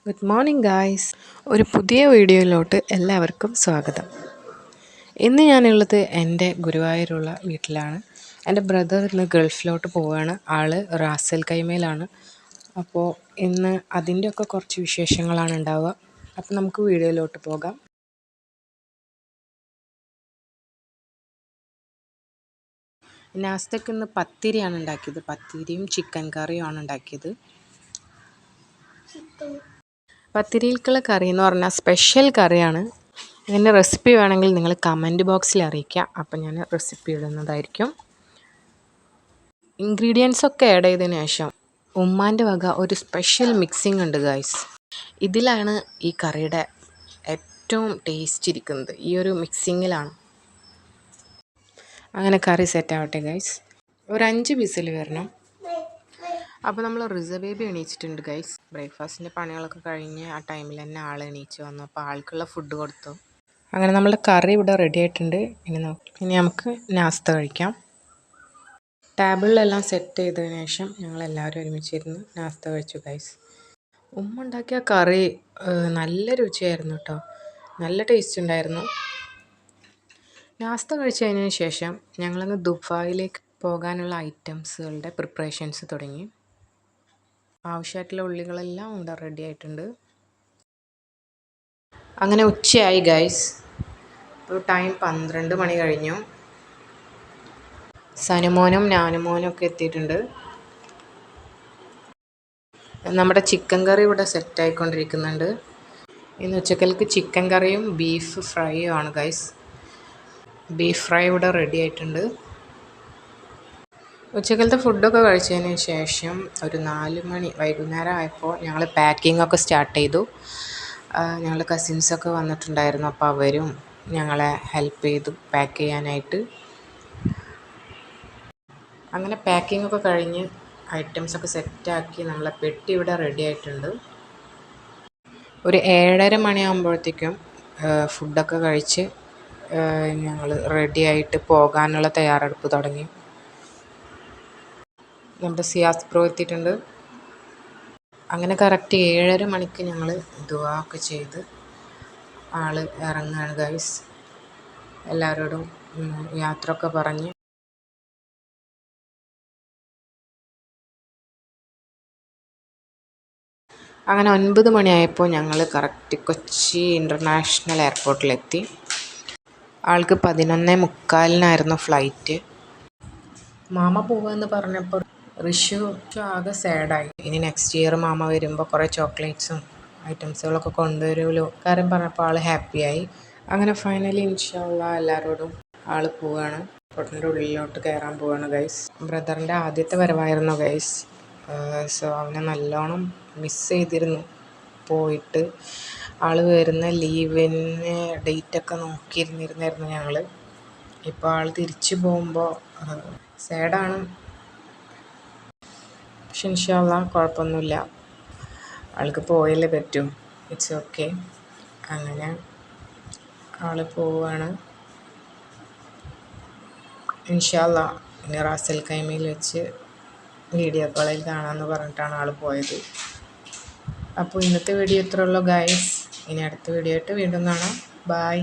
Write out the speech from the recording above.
Good morning guys. ഒരു പുതിയ വീഡിയോയിലോട്ട് എല്ലാവർക്കും സ്വാഗതം. ഇന്ന് ഞാനുള്ളത് എൻ്റെ ഗുരുവായൂരുള്ള വീട്ടിലാണ്. എൻ്റെ ബ്രദർ ഇന്ന് ഗൾഫിലോട്ട് പോവുകയാണ്. ആള് റാസൽ കൈമയിലാണ്. അപ്പോൾ ഇന്ന് അതിൻ്റെയൊക്കെ കുറച്ച് വിശേഷങ്ങളാണ് ഉണ്ടാവുക. അപ്പോൾ നമുക്ക് വീഡിയോയിലോട്ട് പോകാം. നാസ്തയ്ക്ക് ഇന്ന് പത്തിരിയാണ് ഉണ്ടാക്കിയത്. പത്തിരിയും ചിക്കൻ കറിയുമാണ് ഉണ്ടാക്കിയത്. പത്തിരിയിലേക്കുള്ള കറി എന്ന് പറഞ്ഞാൽ സ്പെഷ്യൽ കറിയാണ്. ഇതിൻ്റെ റെസിപ്പി വേണമെങ്കിൽ നിങ്ങൾ കമൻറ്റ് ബോക്സിൽ അറിയിക്കുക. അപ്പം ഞാൻ റെസിപ്പി ഇടുന്നതായിരിക്കും. ഇൻഗ്രീഡിയൻസ് ഒക്കെ ആഡ് ചെയ്തതിന് ശേഷം ഉമ്മാൻ്റെ വക ഒരു സ്പെഷ്യൽ മിക്സിംഗ് ഉണ്ട് ഗൈസ്. ഇതിലാണ് ഈ കറിയുടെ ഏറ്റവും ടേസ്റ്റ് ഇരിക്കുന്നത്, ഈ ഒരു മിക്സിങ്ങിലാണ്. അങ്ങനെ കറി സെറ്റ് ആവട്ടെ ഗൈസ്. ഒരു 5 വിസിൽ വരണം. അപ്പോൾ നമ്മൾ റിസ ബേബി എണീച്ചിട്ടുണ്ട് ഗൈസ്. ബ്രേക്ക്ഫാസ്റ്റിൻ്റെ പണികളൊക്കെ കഴിഞ്ഞ് ആ ടൈമിൽ തന്നെ ആൾ എണീച്ച് വന്നു. അപ്പോൾ ആൾക്കുള്ള ഫുഡ് കൊടുത്തു. അങ്ങനെ നമ്മുടെ കറി ഇവിടെ റെഡി ആയിട്ടുണ്ട്. ഇനി നമുക്ക് നാസ്ത കഴിക്കാം. ടേബിളിലെല്ലാം സെറ്റ് ചെയ്തതിന് ശേഷം ഞങ്ങളെല്ലാവരും ഒരുമിച്ചിരുന്ന് നാസ്ത കഴിച്ചു ഗൈസ്. ഉമ്മ ഉണ്ടാക്കിയ കറി നല്ല രുചിയായിരുന്നു കേട്ടോ. നല്ല ടേസ്റ്റ് ഉണ്ടായിരുന്നു. നാസ്ത കഴിച്ചതിന് ശേഷം ഞങ്ങളങ്ങ് ദുബായിലേക്ക് പോകാനുള്ള ഐറ്റംസുകളുടെ പ്രിപ്പറേഷൻസ് തുടങ്ങി. ആവശ്യമായിട്ടുള്ള ഉള്ളികളെല്ലാം ഉണ്ട്, റെഡി ആയിട്ടുണ്ട്. അങ്ങനെ ഉച്ചയായി ഗൈസ്. ഇപ്പോൾ ടൈം 12 മണി കഴിഞ്ഞു. സനുമോനും നാനുമോനും ഒക്കെ എത്തിയിട്ടുണ്ട്. നമ്മുടെ ചിക്കൻ കറി ഇവിടെ സെറ്റ് ആയിക്കൊണ്ടിരിക്കുന്നുണ്ട്. ഇന്ന് ഉച്ചക്കലേക്ക് ചിക്കൻ കറിയും ബീഫ് ഫ്രൈയും ആണ് ഗൈസ്. ബീഫ് ഫ്രൈ ഇവിടെ റെഡി ആയിട്ടുണ്ട്. ഉച്ചക്കലത്തെ ഫുഡൊക്കെ കഴിച്ചതിന് ശേഷം ഒരു 4 മണി വൈകുന്നേരം ആയപ്പോൾ ഞങ്ങൾ പാക്കിംഗ് ഒക്കെ സ്റ്റാർട്ട് ചെയ്തു. ഞങ്ങൾ കസിൻസൊക്കെ വന്നിട്ടുണ്ടായിരുന്നു. അപ്പോൾ അവരും ഞങ്ങളെ ഹെൽപ്പ് ചെയ്തു പാക്ക് ചെയ്യാനായിട്ട്. അങ്ങനെ പാക്കിംഗ് ഒക്കെ കഴിഞ്ഞ് ഐറ്റംസൊക്കെ സെറ്റാക്കി നമ്മളെ പെട്ടി ഇവിടെ റെഡി ആയിട്ടുണ്ട്. ഒരു 7:30 മണിയാകുമ്പോഴത്തേക്കും ഫുഡൊക്കെ കഴിച്ച് ഞങ്ങൾ റെഡി ആയിട്ട് പോകാനുള്ള തയ്യാറെടുപ്പ് തുടങ്ങി. നമ്മുടെ സിയാസ് പ്രോ എത്തിയിട്ടുണ്ട്. അങ്ങനെ കറക്റ്റ് 7:30 മണിക്ക് ഞങ്ങൾ ദുആ ഒക്കെ ചെയ്ത് ആൾ ഇറങ്ങുകയാണ് ഗൈസ്. എല്ലാവരോടും യാത്ര ഒക്കെ പറഞ്ഞ് അങ്ങനെ 9 മണിയായപ്പോൾ ഞങ്ങൾ കറക്റ്റ് കൊച്ചി ഇൻ്റർനാഷണൽ എയർപോർട്ടിലെത്തി. ആൾക്ക് 11:45 ഫ്ലൈറ്റ്. മാമ പോവാന്ന് പറഞ്ഞപ്പോൾ ഋഷു ആകെ സാഡായി. ഇനി നെക്സ്റ്റ് ഇയർ മാമ വരുമ്പോൾ കുറേ ചോക്ലേറ്റ്സും ഐറ്റംസുകളൊക്കെ കൊണ്ടുവരുമല്ലോ കാര്യം പറഞ്ഞപ്പോൾ ആൾ ഹാപ്പിയായി. അങ്ങനെ ഫൈനലി ഇൻഷാ അല്ലാഹ് എല്ലാവരോടും ആൾ പോവുകയാണ്. എയർപോർട്ടിൻ്റെ ഉള്ളിലോട്ട് കയറാൻ പോവുകയാണ് ഗൈസ്. ബ്രദറിൻ്റെ ആദ്യത്തെ വരവായിരുന്നു ഗൈസ്. സോ അവനെ നല്ലോണം മിസ് ചെയ്തിരുന്നു പോയിട്ട്. ആൾ വരുന്ന ലീവിന് ഡേറ്റൊക്കെ നോക്കിയിരുന്നിരുന്നായിരുന്നു ഞങ്ങൾ. ഇപ്പോൾ ആൾ തിരിച്ചു പോകുമ്പോൾ സാഡാണ്. പക്ഷെ ഇൻഷാ അല്ലാഹ് കുഴപ്പമൊന്നുമില്ല, ആൾക്ക് പോയല്ലേ പറ്റും. It's okay. അങ്ങനെ ആൾ പോവുകയാണ്. ഇൻഷാ അല്ലാഹ് ഇനി റാസൽ കൈമയിൽ വെച്ച് വീഡിയോ കോളിൽ കാണാമെന്ന് പറഞ്ഞിട്ടാണ് ആൾ പോയത്. അപ്പോൾ ഇന്നത്തെ വീഡിയോ ഇത്രയുള്ളൂ ഗൈസ്. ഇനി അടുത്ത വീഡിയോ ആയിട്ട് വീണ്ടും കാണാം. ബായ്.